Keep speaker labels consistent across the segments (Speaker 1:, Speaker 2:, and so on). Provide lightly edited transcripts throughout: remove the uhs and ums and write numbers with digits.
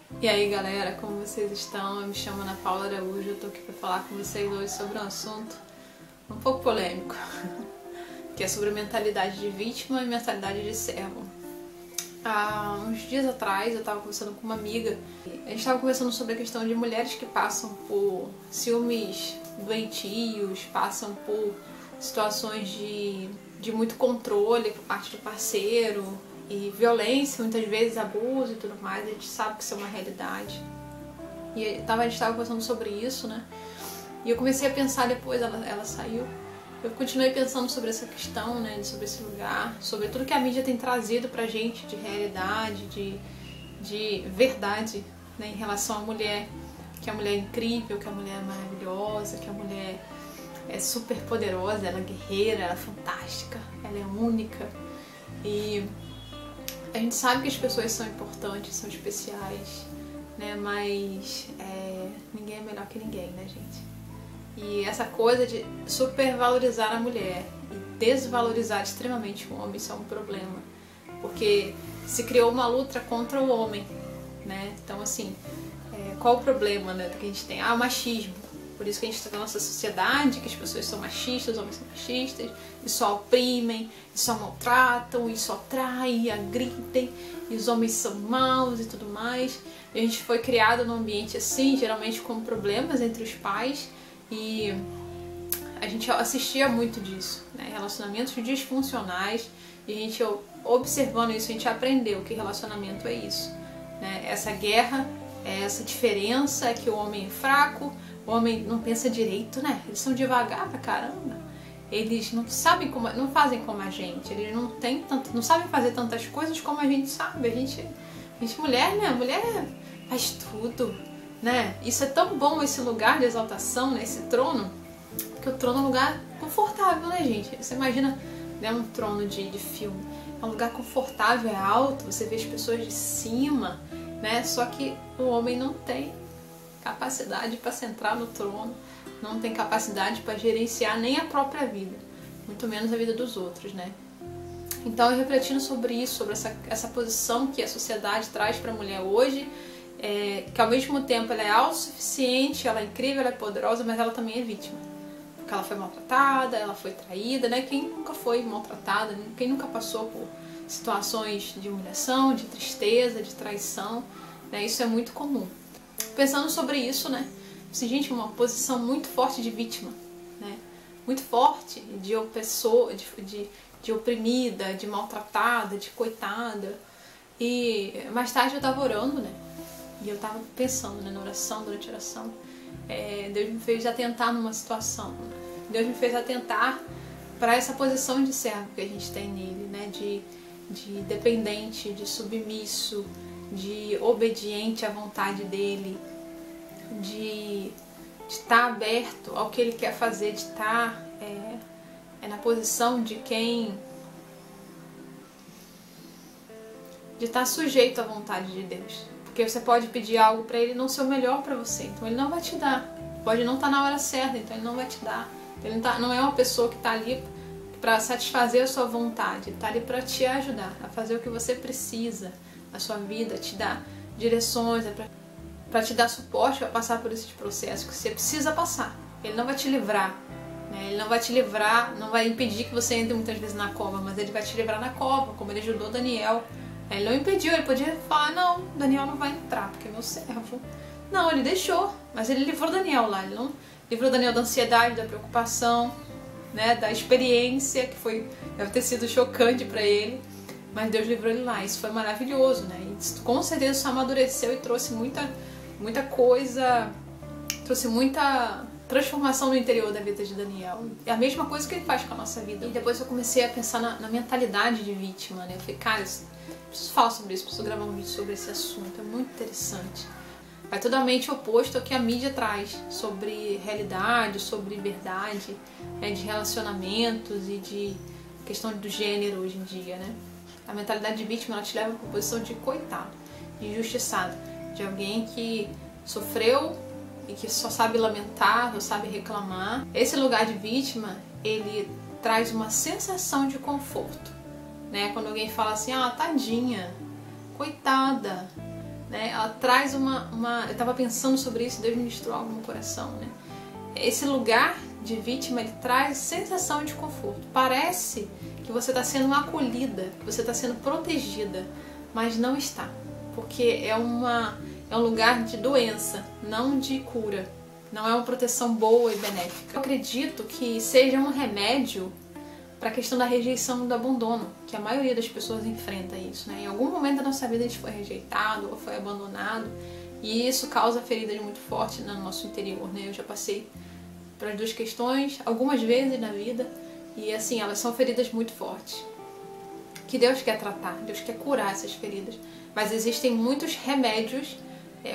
Speaker 1: E aí galera, como vocês estão? Eu me chamo Ana Paula Araújo, eu tô aqui pra falar com vocês hoje sobre um assunto um pouco polêmico, que é sobre mentalidade de vítima e mentalidade de servo. Há uns dias atrás eu tava conversando com uma amiga, a gente tava conversando sobre a questão de mulheres que passam por ciúmes doentios, passam por situações de muito controle por parte do parceiro, e violência, muitas vezes abuso e tudo mais. A gente sabe que isso é uma realidade. E a gente estava conversando sobre isso, né? E eu comecei a pensar depois, ela saiu. Eu continuei pensando sobre essa questão, né? Sobre esse lugar, sobre tudo que a mídia tem trazido pra gente de realidade, de verdade, né? Em relação à mulher. Que a mulher é incrível, que a mulher é maravilhosa, que a mulher é super poderosa, ela é guerreira, ela é fantástica, ela é única. E a gente sabe que as pessoas são importantes, são especiais, né? Mas ninguém é melhor que ninguém, né, gente? E essa coisa de supervalorizar a mulher e desvalorizar extremamente o homem, isso é um problema. Porque se criou uma luta contra o homem, né? Então, assim, qual o problema, né, que a gente tem? O machismo. Por isso que a gente está na nossa sociedade, que as pessoas são machistas, os homens são machistas, e só oprimem, e só maltratam, e só traem, e agridem, e os homens são maus e tudo mais. E a gente foi criado num ambiente assim, geralmente com problemas entre os pais, e a gente assistia muito disso, né? Relacionamentos disfuncionais, e a gente observando isso, a gente aprendeu que relacionamento é isso, né? Essa guerra, essa diferença, que o homem é fraco, o homem não pensa direito, né? Eles são devagar pra caramba. Eles não sabem como, não fazem como a gente. Eles não sabem fazer tantas coisas como a gente sabe. A gente mulher, né? A mulher faz tudo, né? Isso é tão bom, esse lugar de exaltação, né? Esse trono, porque o trono é um lugar confortável, né, gente? Você imagina, né, um trono de filme. É um lugar confortável, é alto, você vê as pessoas de cima, né? Só que o homem não tem capacidade para sentar no trono, não tem capacidade para gerenciar nem a própria vida, muito menos a vida dos outros, né? Então, eu refletindo sobre isso, sobre essa posição que a sociedade traz para a mulher hoje, que ao mesmo tempo ela é autossuficiente, ela é incrível, ela é poderosa, mas ela também é vítima, porque ela foi maltratada, ela foi traída, né? Quem nunca foi maltratada, quem nunca passou por situações de humilhação, de tristeza, de traição, né? Isso é muito comum. Pensando sobre isso, né? Assim, gente, uma posição muito forte de vítima, né? Muito forte de opressor, de oprimida, de maltratada, de coitada. E mais tarde eu tava orando, né? E eu tava pensando, né, na oração, durante a oração. Deus me fez atentar numa situação. Deus me fez atentar para essa posição de servo que a gente tem nele, né? De dependente, de submisso, de obediente à vontade dele, de estar aberto ao que ele quer fazer, de estar na posição de quem, de estar sujeito à vontade de Deus, porque você pode pedir algo para ele não ser o melhor para você, então ele não vai te dar, pode não estar na hora certa, então ele não vai te dar, ele não é uma pessoa que está ali para satisfazer a sua vontade, ele está ali para te ajudar a fazer o que você precisa na sua vida, te dar direções, para te dar suporte para passar por esses processos que você precisa passar. Ele não vai te livrar, né? Ele não vai te livrar, não vai impedir que você entre muitas vezes na cova, mas ele vai te livrar na cova, como ele ajudou Daniel. Ele não impediu, ele podia falar, não, Daniel não vai entrar, porque é meu servo. Não, ele deixou, mas ele livrou Daniel lá, ele não livrou Daniel da ansiedade, da preocupação, né, da experiência, que deve ter sido chocante para ele. Mas Deus livrou ele lá, isso foi maravilhoso, né? E com certeza isso amadureceu e trouxe muita coisa, trouxe muita transformação no interior da vida de Daniel. É a mesma coisa que ele faz com a nossa vida. E depois eu comecei a pensar na mentalidade de vítima, né? Eu falei, cara, eu preciso falar sobre isso, preciso gravar um vídeo sobre esse assunto, é muito interessante. Vai totalmente oposto ao que a mídia traz sobre realidade, sobre verdade, né? De relacionamentos e de questão do gênero hoje em dia, né? A mentalidade de vítima, ela te leva para a posição de coitado, de injustiçado, de alguém que sofreu e que só sabe lamentar, só sabe reclamar. Esse lugar de vítima, ele traz uma sensação de conforto, né? Quando alguém fala assim, tadinha, coitada, né? Ela traz eu estava pensando sobre isso, Deus ministrou algo no coração, né? Esse lugar de vítima, ele traz sensação de conforto. Parece que você está sendo acolhida, que você está sendo protegida, mas não está, porque é um lugar de doença, não de cura. Não é uma proteção boa e benéfica. Eu acredito que seja um remédio para a questão da rejeição e do abandono, que a maioria das pessoas enfrenta isso, né? Em algum momento da nossa vida a gente foi rejeitado ou foi abandonado, e isso causa feridas muito fortes no nosso interior, né? Eu já passei por as duas questões algumas vezes na vida, e assim, elas são feridas muito fortes, que Deus quer tratar, Deus quer curar essas feridas, mas existem muitos remédios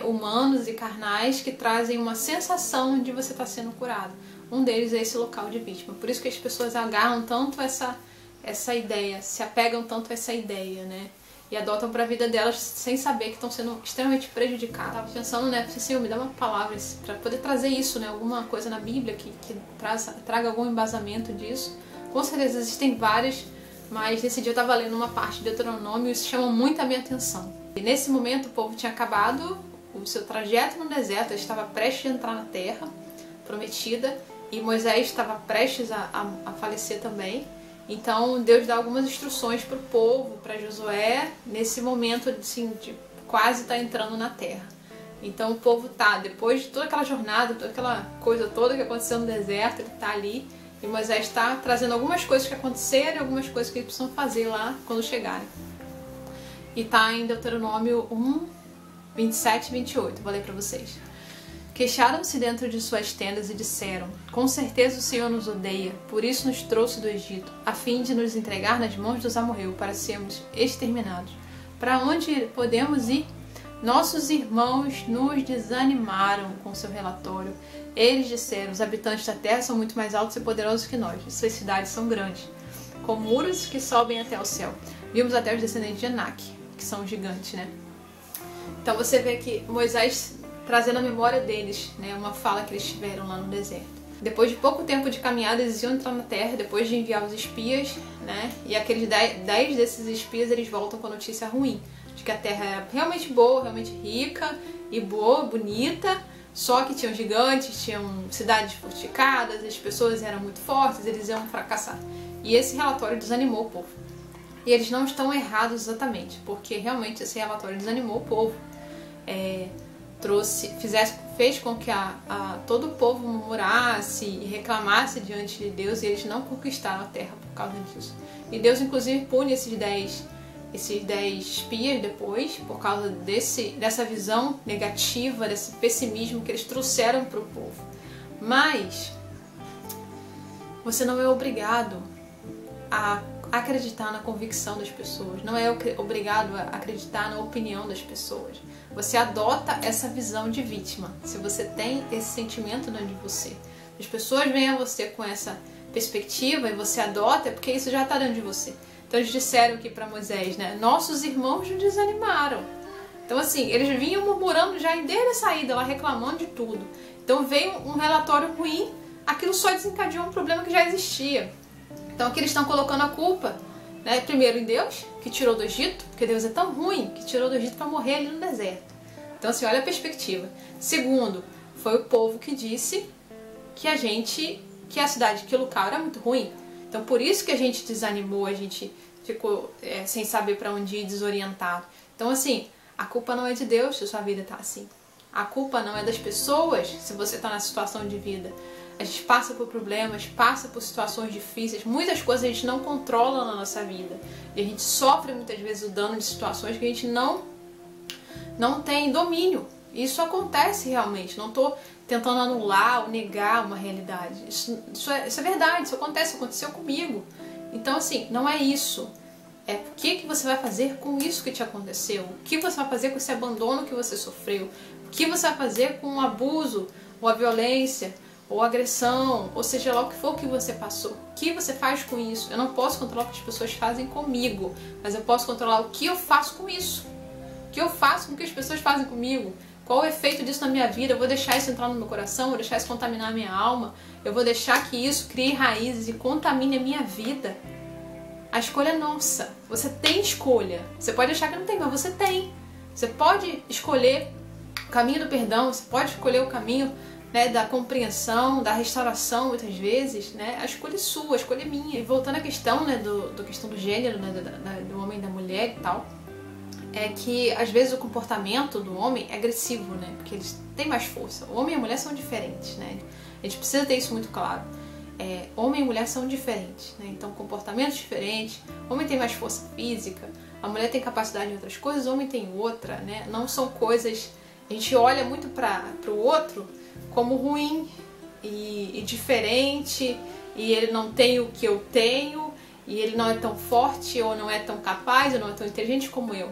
Speaker 1: humanos e carnais que trazem uma sensação de você estar sendo curado. Um deles é esse local de vítima. Por isso que as pessoas agarram tanto essa ideia, se apegam tanto a essa ideia, né? E adotam para a vida delas sem saber que estão sendo extremamente prejudicadas. Estava pensando, né? Senhor, me dá uma palavra para poder trazer isso, né? Alguma coisa na Bíblia que traga algum embasamento disso. Com certeza existem várias, mas nesse dia eu estava lendo uma parte de Deuteronômio e isso chamou muito a minha atenção. E nesse momento o povo tinha acabado o seu trajeto no deserto, ele estava prestes a entrar na terra prometida, e Moisés estava prestes a falecer também. Então Deus dá algumas instruções para o povo, para Josué, nesse momento assim, de quase estar entrando na terra. Então o povo depois de toda aquela jornada, toda aquela coisa toda que aconteceu no deserto, ele está ali, e Moisés está trazendo algumas coisas que aconteceram, algumas coisas que eles precisam fazer lá quando chegarem. E está em Deuteronômio 1, 27 e 28, vou ler para vocês. Queixaram-se dentro de suas tendas e disseram: com certeza o Senhor nos odeia, por isso nos trouxe do Egito, a fim de nos entregar nas mãos dos amorreus para sermos exterminados. Para onde podemos ir? Nossos irmãos nos desanimaram com seu relatório. Eles disseram: os habitantes da terra são muito mais altos e poderosos que nós. Suas cidades são grandes, com muros que sobem até o céu. Vimos até os descendentes de Anak, que são gigantes, né? Então você vê que Moisés trazendo a memória deles, né, uma fala que eles tiveram lá no deserto. Depois de pouco tempo de caminhada, eles iam entrar na terra, depois de enviar os espias, né, e aqueles 10 desses espias, eles voltam com a notícia ruim, de que a terra era realmente boa, realmente rica e boa, bonita, só que tinham gigantes, tinham cidades fortificadas, as pessoas eram muito fortes, eles iam fracassar. E esse relatório desanimou o povo. E eles não estão errados exatamente, porque realmente esse relatório desanimou o povo. Fez com que todo o povo murmurasse e reclamasse diante de Deus, e eles não conquistaram a terra por causa disso. E Deus inclusive pune esses 10 espias depois, por causa dessa visão negativa, desse pessimismo que eles trouxeram para o povo. Mas você não é obrigado a acreditar na convicção das pessoas, não é obrigado a acreditar na opinião das pessoas. Você adota essa visão de vítima, se você tem esse sentimento dentro de você. As pessoas vêm a você com essa perspectiva e você adota, é porque isso já está dentro de você. Então eles disseram aqui para Moisés, né? Nossos irmãos nos desanimaram. Então assim, eles vinham murmurando já desde a saída, lá reclamando de tudo. Então veio um relatório ruim, aquilo só desencadeou um problema que já existia. Então aqui eles estão colocando a culpa, né, primeiro em Deus, que tirou do Egito, porque Deus é tão ruim que tirou do Egito para morrer ali no deserto. Então assim, olha a perspectiva. Segundo, foi o povo que disse que a cidade, que o local era muito ruim. Então por isso que a gente desanimou, a gente ficou sem saber para onde ir, desorientado. Então assim, a culpa não é de Deus se a sua vida está assim. A culpa não é das pessoas se você está na situação de vida. A gente passa por problemas, passa por situações difíceis, muitas coisas a gente não controla na nossa vida. E a gente sofre muitas vezes o dano de situações que a gente não tem domínio. Isso acontece realmente, não estou tentando anular ou negar uma realidade. Isso é verdade, isso aconteceu comigo. Então assim, não é isso. É o que você vai fazer com isso que te aconteceu, o que você vai fazer com esse abandono que você sofreu, o que você vai fazer com o abuso, ou a violência, ou agressão, ou seja lá o que for que você passou. O que você faz com isso? Eu não posso controlar o que as pessoas fazem comigo, mas eu posso controlar o que eu faço com isso. O que eu faço com o que as pessoas fazem comigo. Qual o efeito disso na minha vida? Eu vou deixar isso entrar no meu coração? Eu vou deixar isso contaminar a minha alma? Eu vou deixar que isso crie raízes e contamine a minha vida? A escolha é nossa. Você tem escolha. Você pode achar que não tem, mas você tem. Você pode escolher o caminho do perdão, você pode escolher o caminho, né, da compreensão, da restauração, muitas vezes, né? A escolha é sua, a escolha é minha. E voltando à questão, né, do questão do gênero, né, do homem e da mulher e tal, é que às vezes o comportamento do homem é agressivo, né? Porque eles têm mais força. O homem e a mulher são diferentes, né? A gente precisa ter isso muito claro. Homem e mulher são diferentes, né? Então comportamentos diferentes. O homem tem mais força física, a mulher tem capacidade em outras coisas, o homem tem outra, né? Não são coisas... A gente olha muito para o outro como ruim e diferente, e ele não tem o que eu tenho, e ele não é tão forte, ou não é tão capaz, ou não é tão inteligente como eu.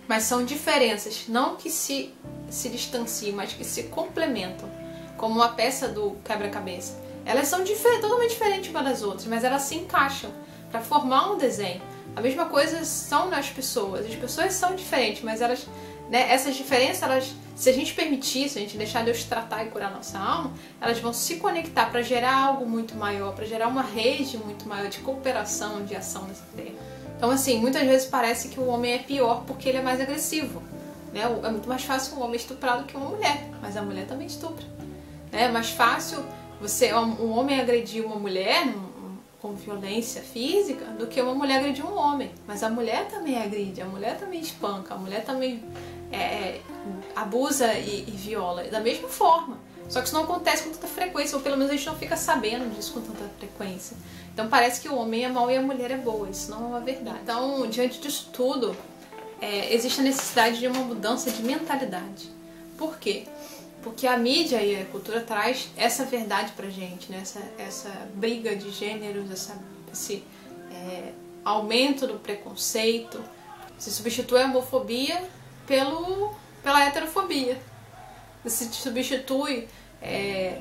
Speaker 1: Mas são diferenças, não que se distanciam, mas que se complementam, como uma peça do quebra-cabeça. Elas são totalmente diferentes umas das outras, mas elas se encaixam para formar um desenho. A mesma coisa são nas pessoas. As pessoas são diferentes, mas elas, né, essas diferenças, se a gente permitir, se a gente deixar Deus tratar e curar nossa alma, elas vão se conectar para gerar algo muito maior, para gerar uma rede muito maior de cooperação, de ação nessa terra. Então, assim, muitas vezes parece que o homem é pior porque ele é mais agressivo, né? É muito mais fácil um homem estuprar do que uma mulher, mas a mulher também estupra, né? É mais fácil um homem agredir uma mulher com violência física do que uma mulher agredir um homem. Mas a mulher também agride, a mulher também espanca, a mulher também abusa e viola da mesma forma. Só que isso não acontece com tanta frequência, ou pelo menos a gente não fica sabendo disso com tanta frequência. Então parece que o homem é mau e a mulher é boa, isso não é uma verdade. Então, diante disso tudo, existe a necessidade de uma mudança de mentalidade. Por quê? Porque a mídia e a cultura traz essa verdade pra gente, né? Essa briga de gêneros, esse aumento do preconceito. Se substitui a homofobia pela heterofobia. Se substitui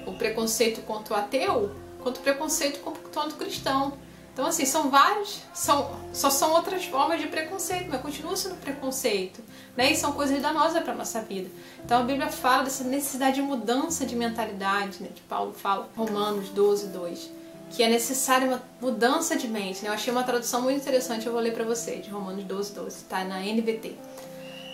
Speaker 1: o preconceito contra o ateu contra o preconceito contra o cristão. Então, assim, são vários, só são outras formas de preconceito, mas continua sendo preconceito, né? E são coisas danosas para a nossa vida. Então, a Bíblia fala dessa necessidade de mudança de mentalidade, né? Que Paulo fala em Romanos 12, 2, que é necessária uma mudança de mente, né? Eu achei uma tradução muito interessante, eu vou ler para vocês, de Romanos 12, 12, tá na NVT.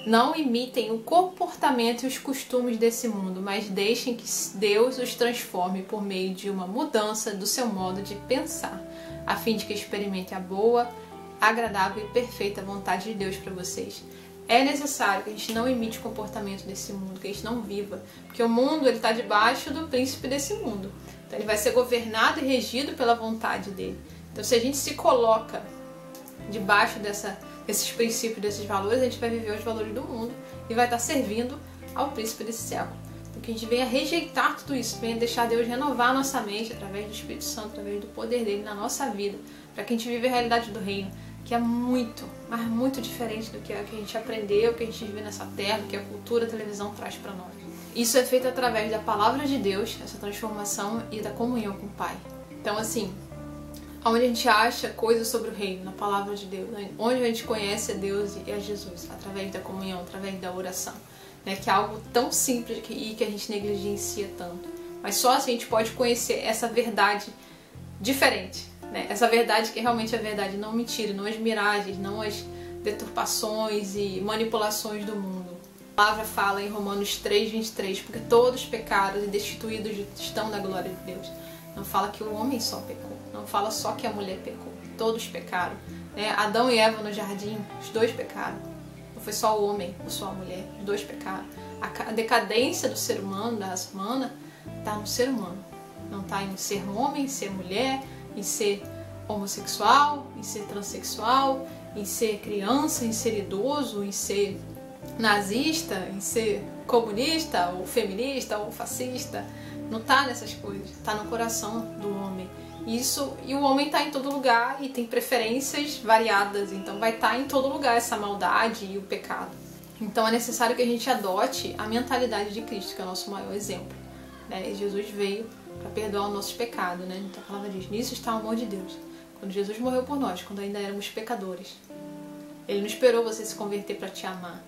Speaker 1: Não imitem o comportamento e os costumes desse mundo, mas deixem que Deus os transforme por meio de uma mudança do seu modo de pensar, a fim de que experimentem a boa, agradável e perfeita vontade de Deus para vocês. É necessário que a gente não imite o comportamento desse mundo, que a gente não viva, porque o mundo está debaixo do príncipe desse mundo. Então ele vai ser governado e regido pela vontade dele. Então se a gente se coloca debaixo desses princípios, desses valores, a gente vai viver os valores do mundo e vai estar servindo ao príncipe desse século. Então que a gente venha rejeitar tudo isso, venha deixar Deus renovar a nossa mente através do Espírito Santo, através do poder dele na nossa vida, para que a gente viva a realidade do reino, que é muito, mas muito diferente do que a gente aprendeu, que a gente vive nessa terra, que a cultura, a televisão traz para nós. Isso é feito através da palavra de Deus, essa transformação e da comunhão com o Pai. Então, assim, onde a gente acha coisas sobre o reino, na palavra de Deus, né? Onde a gente conhece a Deus e a Jesus, através da comunhão, através da oração, né? Que é algo tão simples e que a gente negligencia tanto. Mas só assim a gente pode conhecer essa verdade diferente, né? Essa verdade que realmente é verdade, não mentira, não as miragens, não as deturpações e manipulações do mundo. A palavra fala em Romanos 3, 23, porque todos pecaram e destituídos estão da glória de Deus. Não fala que o homem só pecou, não fala só que a mulher pecou, todos pecaram, né? Adão e Eva no jardim, os dois pecaram, não foi só o homem ou só a mulher, os dois pecaram. A decadência do ser humano, da raça humana, está no ser humano, não está em ser homem, em ser mulher, em ser homossexual, em ser transexual, em ser criança, em ser idoso, em ser nazista, em ser comunista, ou feminista, ou fascista. Não está nessas coisas, está no coração do homem. E o homem está em todo lugar e tem preferências variadas, então vai estar em todo lugar essa maldade e o pecado. Então é necessário que a gente adote a mentalidade de Cristo, que é o nosso maior exemplo, né? Jesus veio para perdoar os nossos pecados, né? Então a palavra diz, nisso está o amor de Deus. Quando Jesus morreu por nós, quando ainda éramos pecadores, Ele não esperou você se converter para te amar.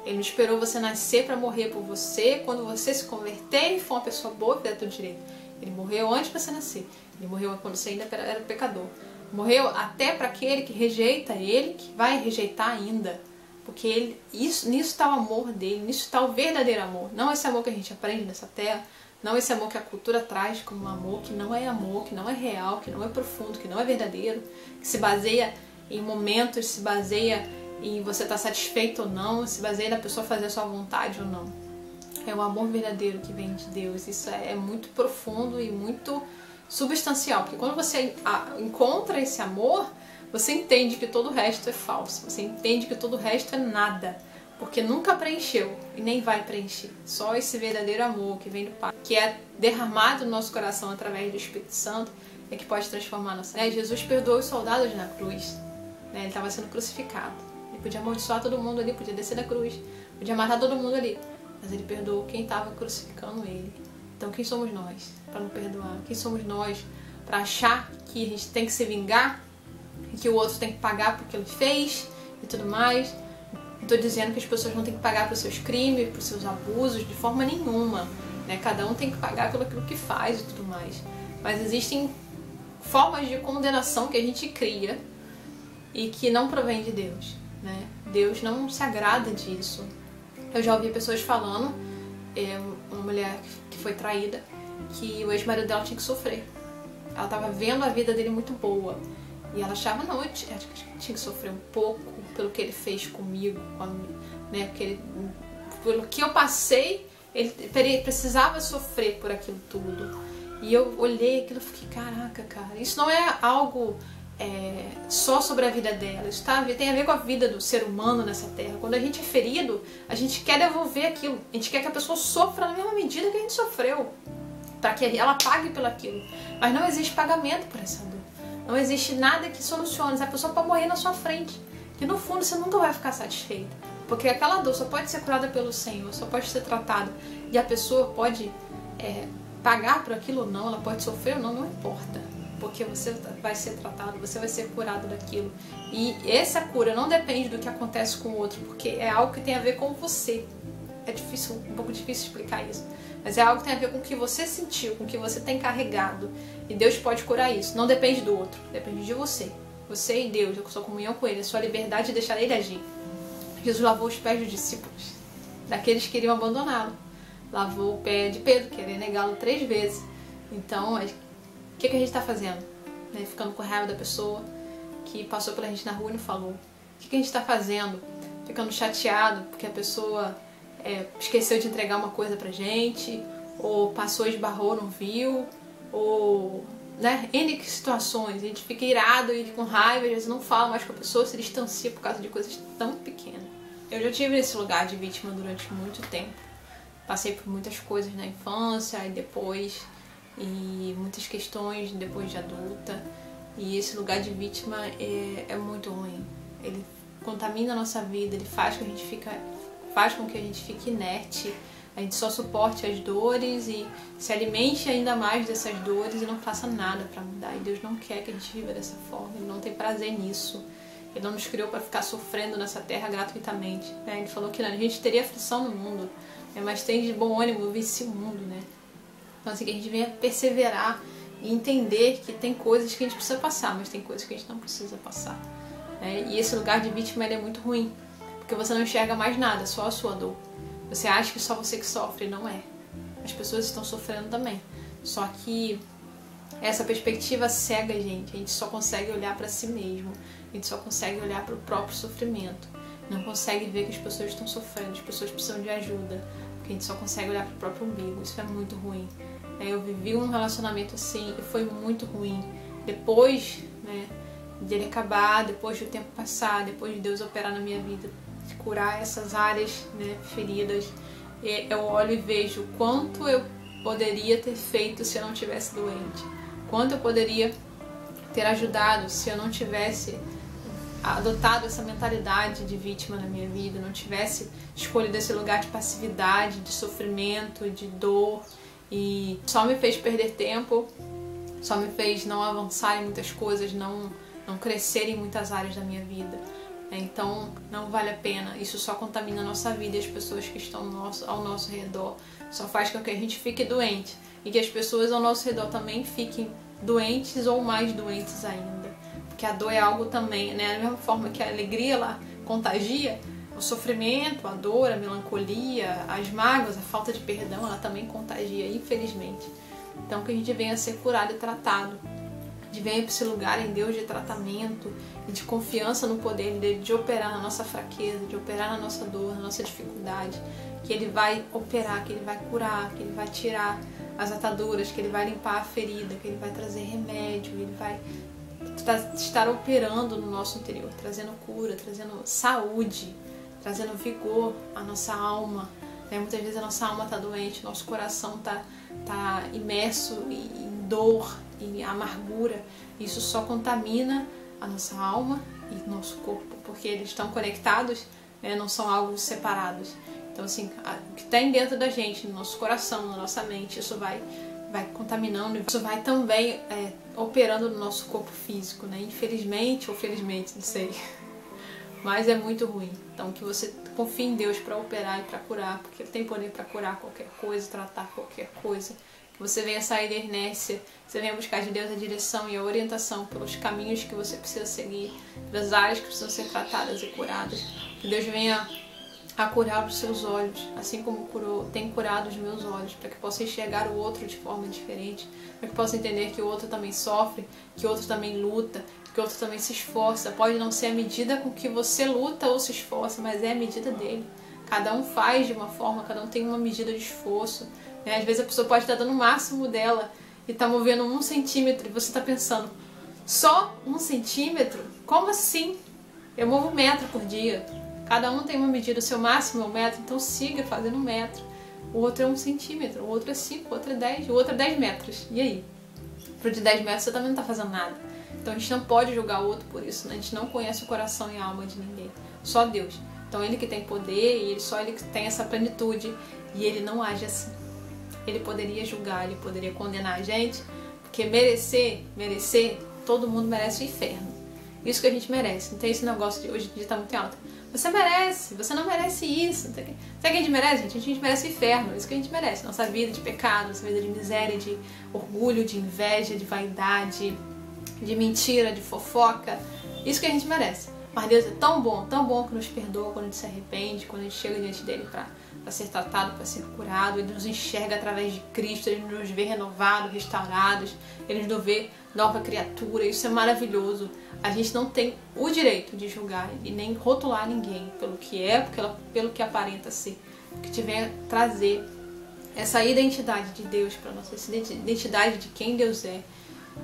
Speaker 1: Ele não esperou você nascer para morrer por você. Quando você se converter e for uma pessoa boa, que der tudo direito. Ele morreu antes de você nascer. Ele morreu quando você ainda era pecador. Morreu até para aquele que rejeita Ele, que vai rejeitar ainda Porque nisso está o amor dele, nisso está o verdadeiro amor. Não esse amor que a gente aprende nessa terra, não esse amor que a cultura traz como amor, que não é real, que não é profundo, que não é verdadeiro, que se baseia em momentos, se baseia em você estar satisfeito ou não, se baseia na pessoa fazer a sua vontade ou não. É o amor verdadeiro que vem de Deus. Isso é muito profundo e muito substancial, porque quando você encontra esse amor, você entende que todo o resto é falso, você entende que todo o resto é nada, porque nunca preencheu e nem vai preencher. Só esse verdadeiro amor que vem do Pai, que é derramado no nosso coração através do Espírito Santo, é que pode transformar nossa vida. Jesus perdoou os soldados na cruz, ele estava sendo crucificado. Ele podia amaldiçoar todo mundo ali, podia descer da cruz, podia matar todo mundo ali, mas ele perdoou quem estava crucificando ele. Então quem somos nós para não perdoar? Quem somos nós para achar que a gente tem que se vingar e que o outro tem que pagar por que ele fez e tudo mais? Não estou dizendo que as pessoas não têm que pagar pelos seus crimes, pelos seus abusos, de forma nenhuma, Cada um tem que pagar pelo aquilo que faz e tudo mais. Mas existem formas de condenação que a gente cria e que não provém de Deus, Deus não se agrada disso. Eu já ouvi pessoas falando, uma mulher que foi traída, que o ex-marido dela tinha que sofrer. Ela estava vendo a vida dele muito boa e ela achava, não, eu tinha que sofrer um pouco pelo que ele fez comigo, pelo que eu passei, ele precisava sofrer por aquilo tudo. E eu olhei aquilo e fiquei, caraca, cara, isso não é algo só sobre a vida dela, isso tem a ver com a vida do ser humano nessa terra. Quando a gente é ferido, a gente quer devolver aquilo, a gente quer que a pessoa sofra na mesma medida que a gente sofreu, para que ela pague pelo aquilo. Mas não existe pagamento por essa dor, não existe nada que solucione. A pessoa pode morrer na sua frente e no fundo você nunca vai ficar satisfeita, porque aquela dor só pode ser curada pelo Senhor, só pode ser tratada, e a pessoa pode pagar por aquilo ou não, ela pode sofrer ou não, não importa, porque você vai ser tratado, você vai ser curado daquilo. E essa cura não depende do que acontece com o outro, porque é algo que tem a ver com você. É difícil, um pouco difícil explicar isso, mas é algo que tem a ver com o que você sentiu, com o que você tem carregado, e Deus pode curar isso. Não depende do outro, depende de você. Você e Deus, a sua comunhão com Ele, a sua liberdade de deixar Ele agir. Jesus lavou os pés dos discípulos, daqueles que queriam abandoná-lo. Lavou o pé de Pedro, queria negá-lo 3 vezes. Então, o que a gente está fazendo? Ficando com raiva da pessoa que passou pela gente na rua e não falou. O que a gente está fazendo? Ficando chateado porque a pessoa esqueceu de entregar uma coisa pra gente, ou passou e esbarrou, não viu, ou N situações. A gente fica irado e com raiva, às vezes não fala mais com a pessoa, se distancia por causa de coisas tão pequenas. Eu já tive nesse lugar de vítima durante muito tempo. Passei por muitas coisas na infância e depois, e muitas questões depois de adulta, e esse lugar de vítima é muito ruim. Ele contamina a nossa vida, ele faz com que a gente fique inerte, a gente só suporte as dores e se alimente ainda mais dessas dores e não faça nada para mudar. E Deus não quer que a gente viva dessa forma, Ele não tem prazer nisso. Ele não nos criou para ficar sofrendo nessa terra gratuitamente. Ele falou que a gente teria aflição no mundo, mas tem de bom ânimo, eu venci o mundo. Então assim, que a gente venha perseverar e entender que tem coisas que a gente precisa passar, mas tem coisas que a gente não precisa passar. E esse lugar de vítima é muito ruim, porque você não enxerga mais nada, só a sua dor. Você acha que só você que sofre, não é. As pessoas estão sofrendo também. Só que essa perspectiva cega a gente só consegue olhar para si mesmo, a gente só consegue olhar para o próprio sofrimento. Não consegue ver que as pessoas estão sofrendo, as pessoas precisam de ajuda, porque a gente só consegue olhar para o próprio umbigo. Isso é muito ruim. Eu vivi um relacionamento assim e foi muito ruim. Depois dele acabar, depois do tempo passar, depois de Deus operar na minha vida, de curar essas áreas feridas, eu olho e vejo quanto eu poderia ter feito se eu não tivesse doente, quanto eu poderia ter ajudado se eu não tivesse adotado essa mentalidade de vítima na minha vida, não tivesse escolhido esse lugar de passividade, de sofrimento, de dor, e só me fez perder tempo, só me fez não avançar em muitas coisas, não crescer em muitas áreas da minha vida. Então não vale a pena, isso só contamina a nossa vida e as pessoas que estão ao nosso redor, só faz com que a gente fique doente e que as pessoas ao nosso redor também fiquem doentes ou mais doentes ainda, porque a dor é algo também, da mesma forma que a alegria lá contagia, o sofrimento, a dor, a melancolia, as mágoas, a falta de perdão, ela também contagia, infelizmente. Então que a gente venha a ser curado e tratado, de venha para esse lugar em Deus de tratamento e de confiança no poder dele, de operar na nossa fraqueza, de operar na nossa dor, na nossa dificuldade, que ele vai operar, que ele vai curar, que ele vai tirar as ataduras, que ele vai limpar a ferida, que ele vai trazer remédio, ele vai estar operando no nosso interior, trazendo cura, trazendo saúde, trazendo vigor à nossa alma. Muitas vezes a nossa alma está doente, nosso coração está imerso em dor, em amargura. Isso só contamina a nossa alma e nosso corpo, porque eles estão conectados, não são algo separados. Então, assim, o que tem dentro da gente, no nosso coração, na nossa mente, isso vai contaminando, isso vai também operando no nosso corpo físico, Infelizmente ou felizmente, não sei. Mas é muito ruim. Então que você confie em Deus para operar e para curar, porque Ele tem poder para curar qualquer coisa, tratar qualquer coisa. Que você venha sair da inércia, você venha buscar de Deus a direção e a orientação pelos caminhos que você precisa seguir, pelas áreas que precisam ser tratadas e curadas. Que Deus venha a curar os seus olhos, assim como tem curado os meus olhos, para que possa enxergar o outro de forma diferente, para que possa entender que o outro também sofre, que o outro também luta, que o outro também se esforça. Pode não ser a medida com que você luta ou se esforça, mas é a medida dele. Cada um faz de uma forma, cada um tem uma medida de esforço. Às vezes a pessoa pode estar dando o máximo dela e está movendo 1 centímetro e você está pensando, só 1 centímetro? Como assim? Eu movo 1 metro por dia. Cada um tem uma medida, o seu máximo é 1 metro, então siga fazendo 1 metro. O outro é 1 centímetro, o outro é 5, o outro é 10, o outro é 10 metros. E aí? Pro de 10 metros você também não está fazendo nada. Então a gente não pode julgar o outro por isso, A gente não conhece o coração e a alma de ninguém, só Deus. Então Ele que tem poder, e só Ele que tem essa plenitude, e Ele não age assim. Ele poderia julgar, Ele poderia condenar a gente, porque merecer, todo mundo merece o inferno. Isso que a gente merece. Não tem esse negócio de hoje em dia tá muito alto. Você merece, você não merece isso. Sabe o que a gente merece, gente? A gente merece o inferno, isso que a gente merece. Nossa vida de pecado, nossa vida de miséria, de orgulho, de inveja, de vaidade, de mentira, de fofoca. Isso que a gente merece. Mas Deus é tão bom que nos perdoa quando a gente se arrepende, quando a gente chega diante dele para ser tratado, para ser curado. Ele nos enxerga através de Cristo, Ele nos vê renovados, restaurados, Ele nos vê nova criatura. Isso é maravilhoso. A gente não tem o direito de julgar e nem rotular ninguém pelo que é, pelo que aparenta ser. Que tiver trazer essa identidade de Deus para nós, essa identidade de quem Deus é.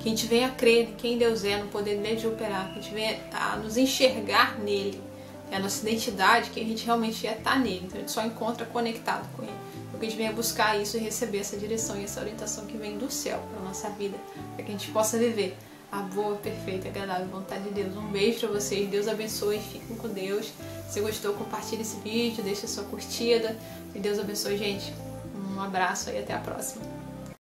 Speaker 1: Que a gente venha a crer em quem Deus é, no poder dele de operar, que a gente venha a nos enxergar nele, a nossa identidade, que a gente realmente estar nele. Então a gente só encontra conectado com ele. Então que a gente venha buscar isso e receber essa direção e essa orientação que vem do céu para a nossa vida, para que a gente possa viver a boa, perfeita e agradável vontade de Deus. Um beijo para vocês, Deus abençoe, fiquem com Deus. Se gostou, compartilhe esse vídeo, deixa a sua curtida e Deus abençoe, gente. Um abraço e até a próxima.